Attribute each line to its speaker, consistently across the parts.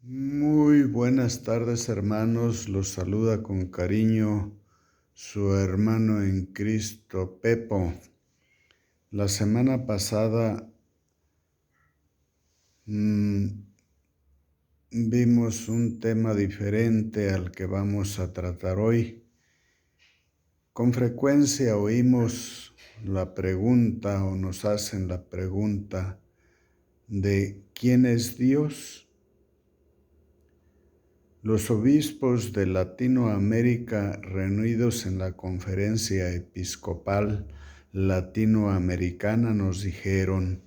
Speaker 1: Muy buenas tardes, hermanos. Los saluda con cariño su hermano en Cristo, Pepo. La semana pasada vimos un tema diferente al que vamos a tratar hoy. Con frecuencia oímos la pregunta o nos hacen la pregunta de ¿quién es Dios? Los obispos de Latinoamérica reunidos en la Conferencia Episcopal Latinoamericana nos dijeron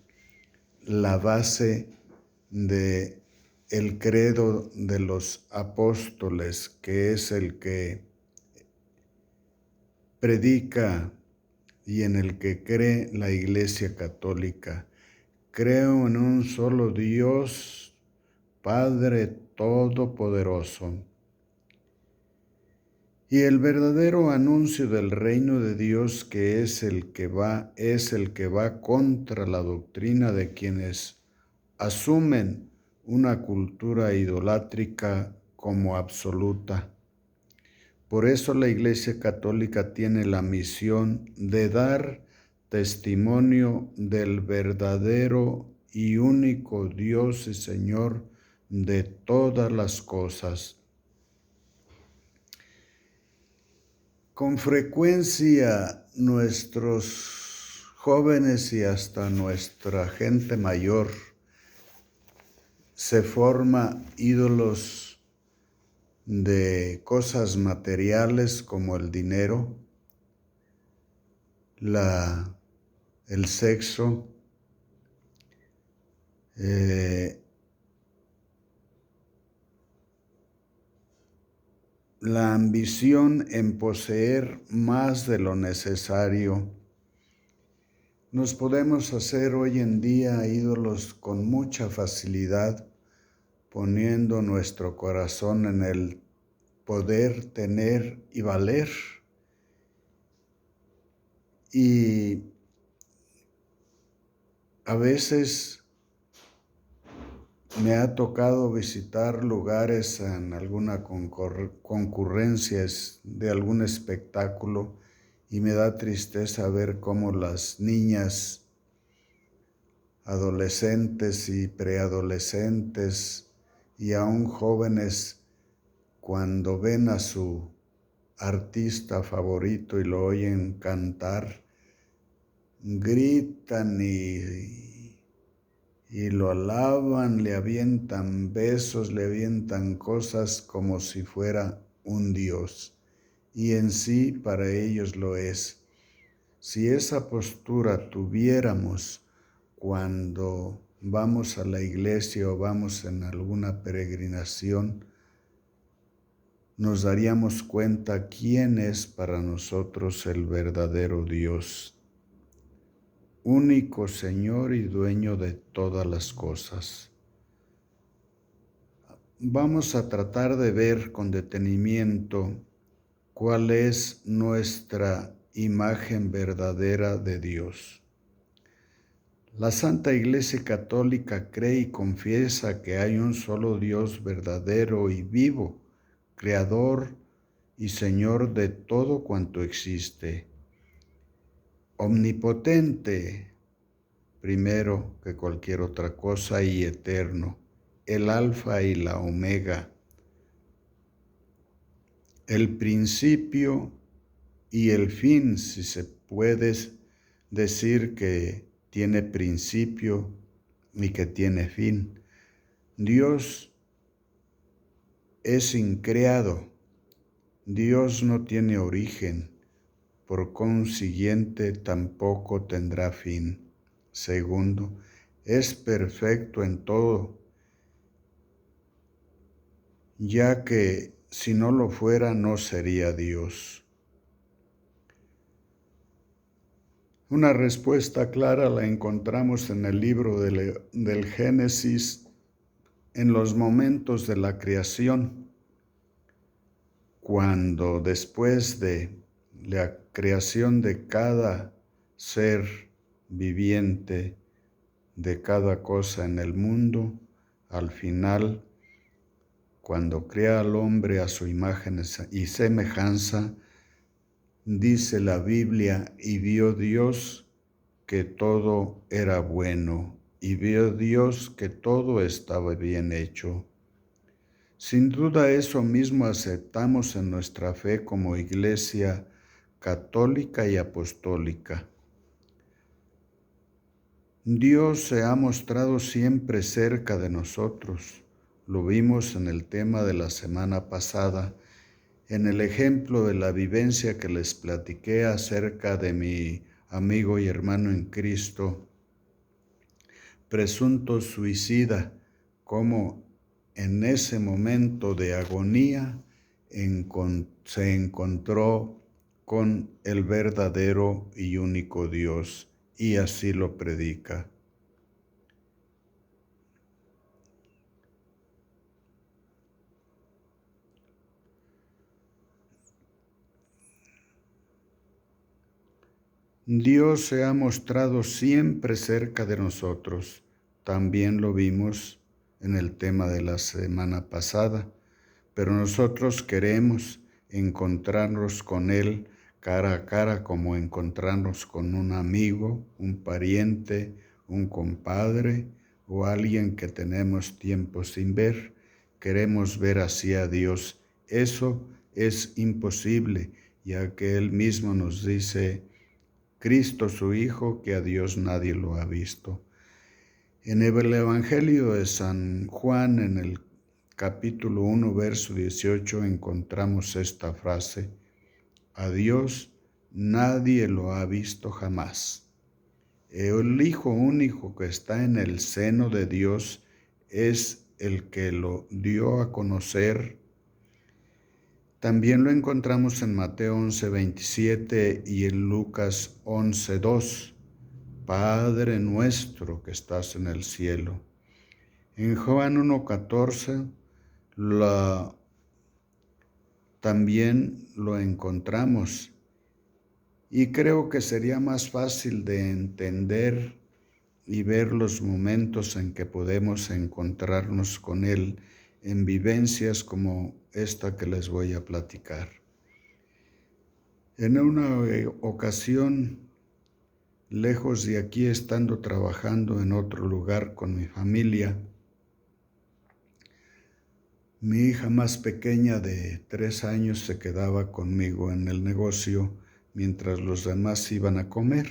Speaker 1: la base de el credo de los apóstoles, que es el que predica y en el que cree la Iglesia Católica. Creo en un solo Dios, Padre Todopoderoso. Y el verdadero anuncio del reino de Dios, que es el que va contra la doctrina de quienes asumen una cultura idolátrica como absoluta. Por eso la Iglesia Católica tiene la misión de dar testimonio del verdadero y único Dios y Señor de todas las cosas. Con frecuencia nuestros jóvenes y hasta nuestra gente mayor se forma ídolos de cosas materiales como el dinero, el sexo, la ambición en poseer más de lo necesario. Nos podemos hacer hoy en día ídolos con mucha facilidad, poniendo nuestro corazón en el poder, tener y valer. Y a veces me ha tocado visitar lugares en alguna concurrencia de algún espectáculo y me da tristeza ver cómo las niñas, adolescentes y preadolescentes y aún jóvenes, cuando ven a su artista favorito y lo oyen cantar, gritan y lo alaban, le avientan besos, le avientan cosas como si fuera un Dios. Y en sí para ellos lo es. Si esa postura tuviéramos cuando vamos a la iglesia o vamos en alguna peregrinación, nos daríamos cuenta quién es para nosotros el verdadero Dios, único Señor y dueño de todas las cosas. Vamos a tratar de ver con detenimiento cuál es nuestra imagen verdadera de Dios. La Santa Iglesia Católica cree y confiesa que hay un solo Dios verdadero y vivo, Creador y Señor de todo cuanto existe, omnipotente, primero que cualquier otra cosa y eterno, el Alfa y la Omega, el principio y el fin, si se puede decir que tiene principio y que tiene fin. Dios es increado, Dios no tiene origen, por consiguiente tampoco tendrá fin. Segundo, es perfecto en todo, ya que si no lo fuera no sería Dios. Una respuesta clara la encontramos en el libro del Génesis, en los momentos de la creación, cuando después de la creación de cada ser viviente, de cada cosa en el mundo, al final cuando crea al hombre a su imagen y semejanza, dice la Biblia, y vio Dios que todo era bueno, y vio Dios que todo estaba bien hecho. Sin duda eso mismo aceptamos en nuestra fe como Iglesia católica y apostólica. Dios se ha mostrado siempre cerca de nosotros. Lo vimos en el tema de la semana pasada, en el ejemplo de la vivencia que les platiqué acerca de mi amigo y hermano en Cristo, presunto suicida, cómo en ese momento de agonía se encontró con el verdadero y único Dios, y así lo predica. Dios se ha mostrado siempre cerca de nosotros. También lo vimos en el tema de la semana pasada, pero nosotros queremos encontrarnos con Él cara a cara, como encontrarnos con un amigo, un pariente, un compadre o alguien que tenemos tiempo sin ver. Queremos ver así a Dios. Eso es imposible, ya que Él mismo nos dice, Cristo su Hijo, que a Dios nadie lo ha visto. En el Evangelio de San Juan, en el capítulo 1, verso 18, encontramos esta frase: a Dios nadie lo ha visto jamás. El Hijo único que está en el seno de Dios es el que lo dio a conocer. También lo encontramos en Mateo 11:27 y en Lucas 11:2. Padre nuestro que estás en el cielo. En Juan 1:14 también lo encontramos, y creo que sería más fácil de entender y ver los momentos en que podemos encontrarnos con Él en vivencias como esta que les voy a platicar. En una ocasión, lejos de aquí, estando trabajando en otro lugar con mi familia, mi hija más pequeña de 3 años se quedaba conmigo en el negocio mientras los demás iban a comer.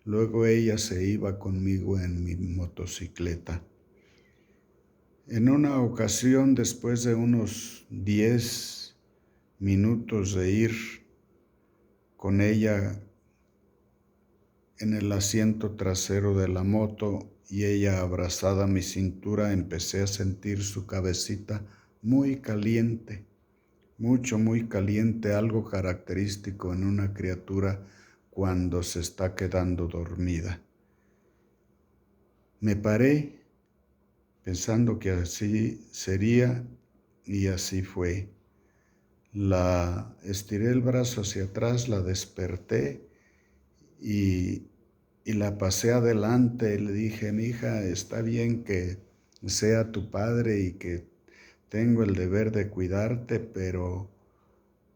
Speaker 1: Luego ella se iba conmigo en mi motocicleta. En una ocasión, después de unos 10 minutos de ir con ella en el asiento trasero de la moto y ella abrazada a mi cintura, empecé a sentir su cabecita muy caliente, muy caliente, algo característico en una criatura cuando se está quedando dormida. Me paré pensando que así sería y así fue. La estiré el brazo hacia atrás, la desperté y la pasé adelante. Le dije, mija, está bien que sea tu padre y que tengo el deber de cuidarte, pero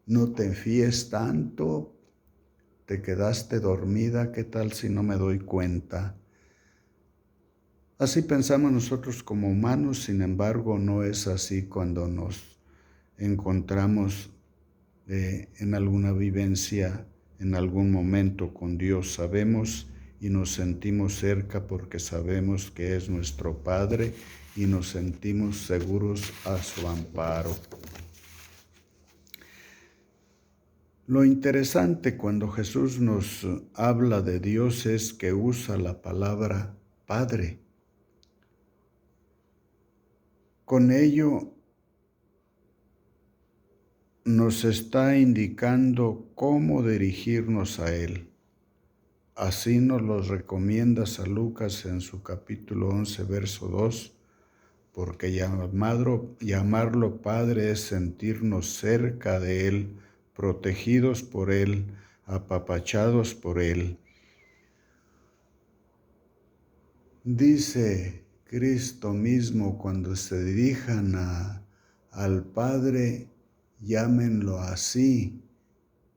Speaker 1: no te fíes tanto. Te quedaste dormida, ¿qué tal si no me doy cuenta? Así pensamos nosotros como humanos, sin embargo, no es así cuando nos encontramos en alguna vivencia, en algún momento con Dios. Sabemos y nos sentimos cerca porque sabemos que es nuestro Padre y nos sentimos seguros a su amparo. Lo interesante cuando Jesús nos habla de Dios es que usa la palabra Padre. Con ello nos está indicando cómo dirigirnos a Él. Así nos lo recomienda San Lucas en su capítulo 11, verso 2, porque llamarlo Padre es sentirnos cerca de Él, protegidos por Él, apapachados por Él. Dice Cristo mismo cuando se dirijan a al Padre llámenlo así: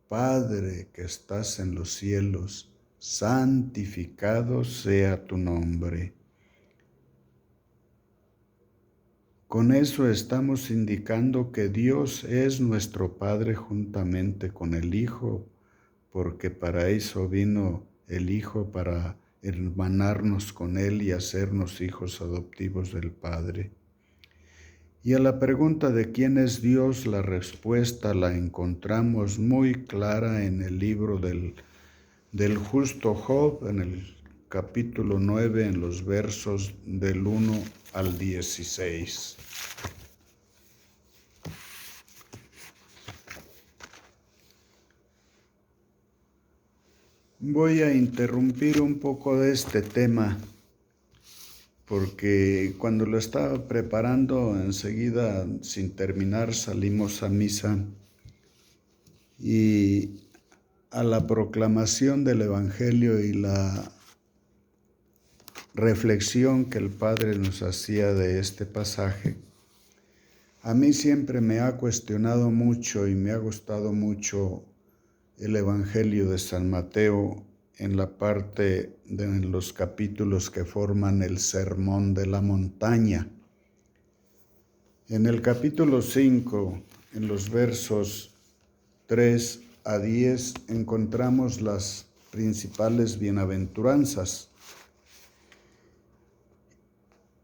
Speaker 1: Padre que estás en los cielos, santificado sea tu nombre. Con eso estamos indicando que Dios es nuestro Padre juntamente con el Hijo, porque para eso vino el Hijo, para hermanarnos con Él y hacernos hijos adoptivos del Padre. Y a la pregunta de quién es Dios, la respuesta la encontramos muy clara en el libro del justo Job, en el capítulo 9, en los versos del 1 al 16. Voy a interrumpir un poco de este tema, porque cuando lo estaba preparando, enseguida, sin terminar, salimos a misa y a la proclamación del Evangelio y la reflexión que el Padre nos hacía de este pasaje, a mí siempre me ha cuestionado mucho y me ha gustado mucho el Evangelio de San Mateo en la parte de los capítulos que forman el Sermón de la Montaña. En el capítulo 5, en los versos 3 a 10, encontramos las principales bienaventuranzas.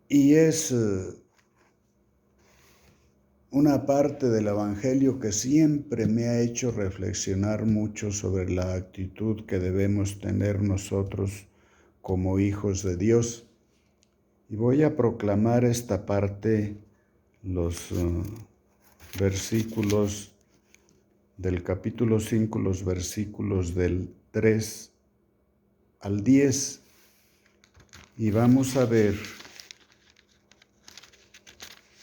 Speaker 1: Y es una parte del Evangelio que siempre me ha hecho reflexionar mucho sobre la actitud que debemos tener nosotros como hijos de Dios. Y voy a proclamar esta parte, los versículos del capítulo 5, los versículos del 3 al 10. Y vamos a ver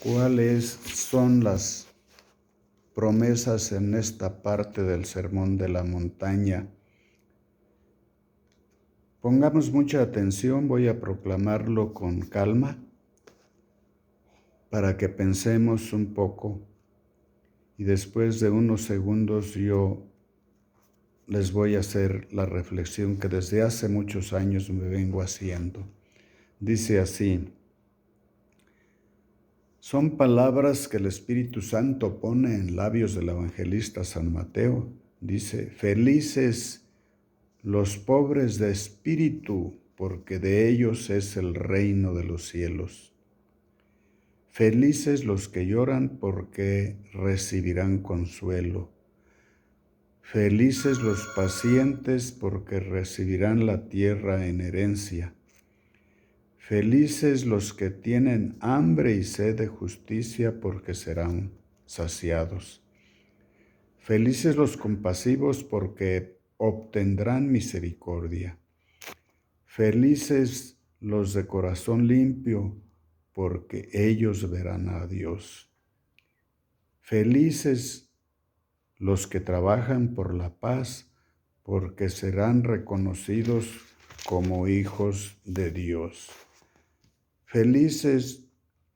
Speaker 1: cuáles son las promesas en esta parte del Sermón de la Montaña. Pongamos mucha atención, voy a proclamarlo con calma para que pensemos un poco y después de unos segundos yo les voy a hacer la reflexión que desde hace muchos años me vengo haciendo. Dice así: son palabras que el Espíritu Santo pone en labios del evangelista San Mateo. Dice: felices los pobres de espíritu, porque de ellos es el reino de los cielos. Felices los que lloran, porque recibirán consuelo. Felices los pacientes, porque recibirán la tierra en herencia. Felices los que tienen hambre y sed de justicia, porque serán saciados. Felices los compasivos, porque obtendrán misericordia. Felices los de corazón limpio, porque ellos verán a Dios. Felices los que trabajan por la paz, porque serán reconocidos como hijos de Dios. Felices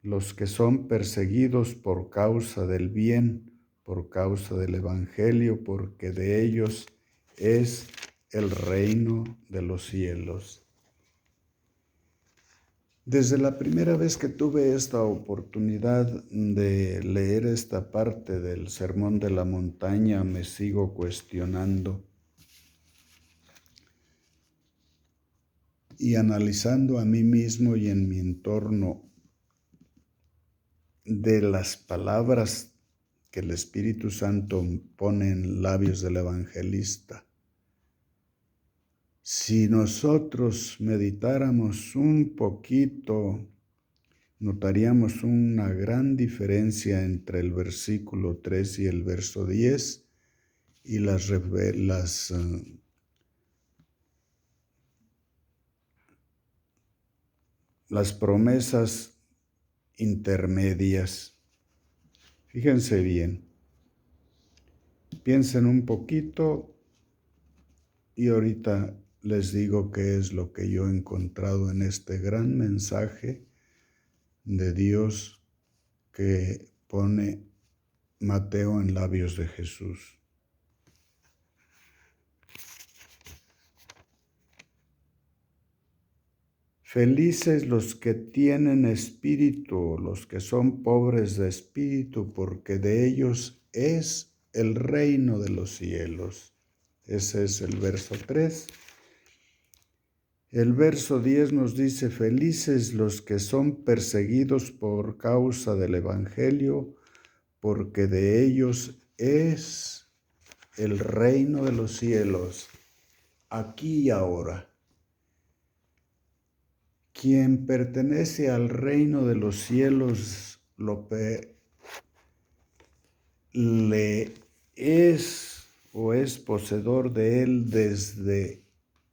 Speaker 1: los que son perseguidos por causa del bien, por causa del Evangelio, porque de ellos es el reino de los cielos. Desde la primera vez que tuve esta oportunidad de leer esta parte del Sermón de la Montaña, me sigo cuestionando y analizando a mí mismo y en mi entorno de las palabras que el Espíritu Santo pone en labios del evangelista. Si nosotros meditáramos un poquito, notaríamos una gran diferencia entre el versículo 3 y el verso 10 y las promesas intermedias. Fíjense bien, piensen un poquito y ahorita les digo qué es lo que yo he encontrado en este gran mensaje de Dios que pone Mateo en labios de Jesús. Felices los que tienen espíritu, los que son pobres de espíritu, porque de ellos es el reino de los cielos. Ese es el verso 3. El verso 10 nos dice, felices los que son perseguidos por causa del Evangelio, porque de ellos es el reino de los cielos, aquí y ahora. Quien pertenece al reino de los cielos le es o es poseedor de él desde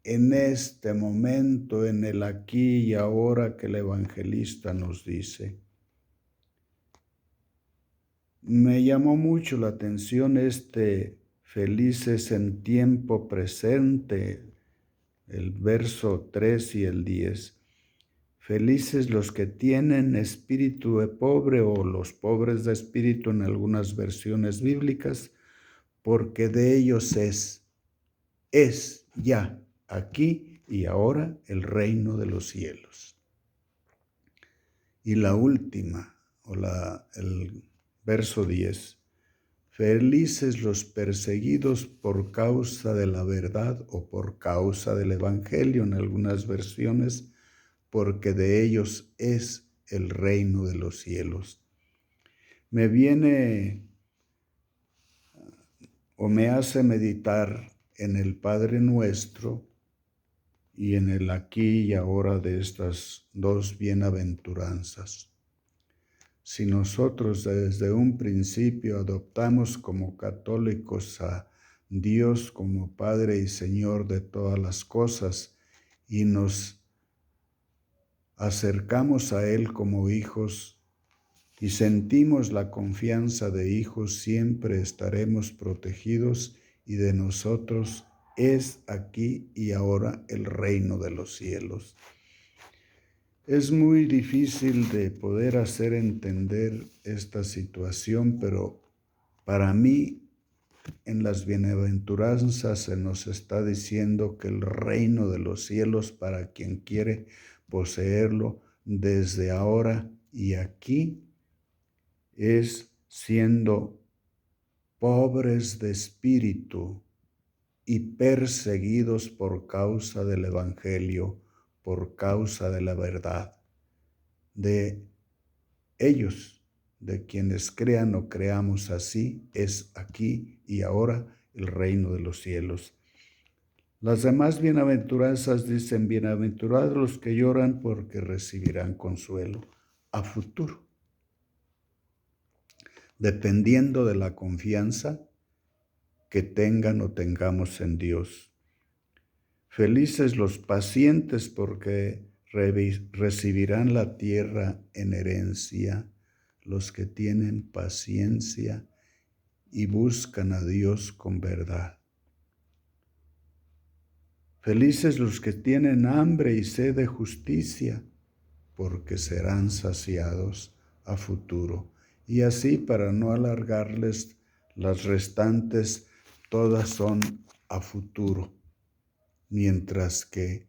Speaker 1: en este momento, en el aquí y ahora que el evangelista nos dice. Me llamó mucho la atención felices en tiempo presente, el verso 3 y el 10. Felices los que tienen espíritu de pobre o los pobres de espíritu en algunas versiones bíblicas, porque de ellos es ya, aquí y ahora, el reino de los cielos. Y la última, el verso 10. Felices los perseguidos por causa de la verdad o por causa del evangelio en algunas versiones, porque de ellos es el reino de los cielos. Me viene o me hace meditar en el Padre Nuestro y en el aquí y ahora de estas dos bienaventuranzas. Si nosotros desde un principio adoptamos como católicos a Dios como Padre y Señor de todas las cosas y nos acercamos a Él como hijos y sentimos la confianza de hijos, siempre estaremos protegidos y de nosotros es aquí y ahora el reino de los cielos. Es muy difícil de poder hacer entender esta situación, pero para mí en las bienaventuranzas se nos está diciendo que el reino de los cielos para quien quiere poseerlo desde ahora y aquí es siendo pobres de espíritu y perseguidos por causa del Evangelio, por causa de la verdad, de ellos, de quienes crean o creamos así, es aquí y ahora el reino de los cielos. Las demás bienaventuranzas dicen, bienaventurados los que lloran porque recibirán consuelo a futuro, dependiendo de la confianza que tengan o tengamos en Dios. Felices los pacientes porque recibirán la tierra en herencia, los que tienen paciencia y buscan a Dios con verdad. Felices los que tienen hambre y sed de justicia, porque serán saciados a futuro. Y así, para no alargarles, las restantes todas son a futuro, mientras que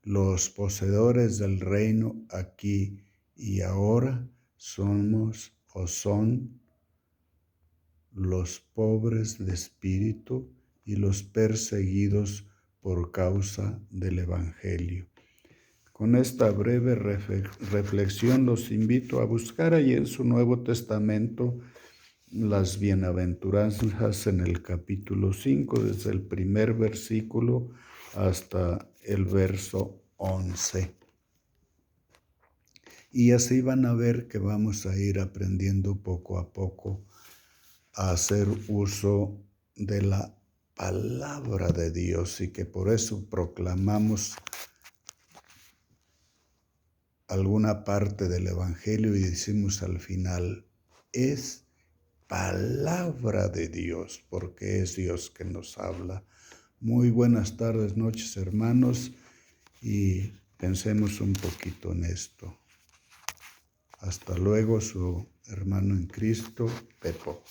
Speaker 1: los poseedores del reino aquí y ahora somos o son los pobres de espíritu y los perseguidos por causa del Evangelio. Con esta breve reflexión los invito a buscar ahí en su Nuevo Testamento las bienaventuranzas en el capítulo 5, desde el primer versículo hasta el verso 11. Y así van a ver que vamos a ir aprendiendo poco a poco a hacer uso de la palabra de Dios y que por eso proclamamos alguna parte del Evangelio y decimos al final, es palabra de Dios, porque es Dios que nos habla. Muy buenas tardes, noches, hermanos, y pensemos un poquito en esto. Hasta luego, su hermano en Cristo, Pepo.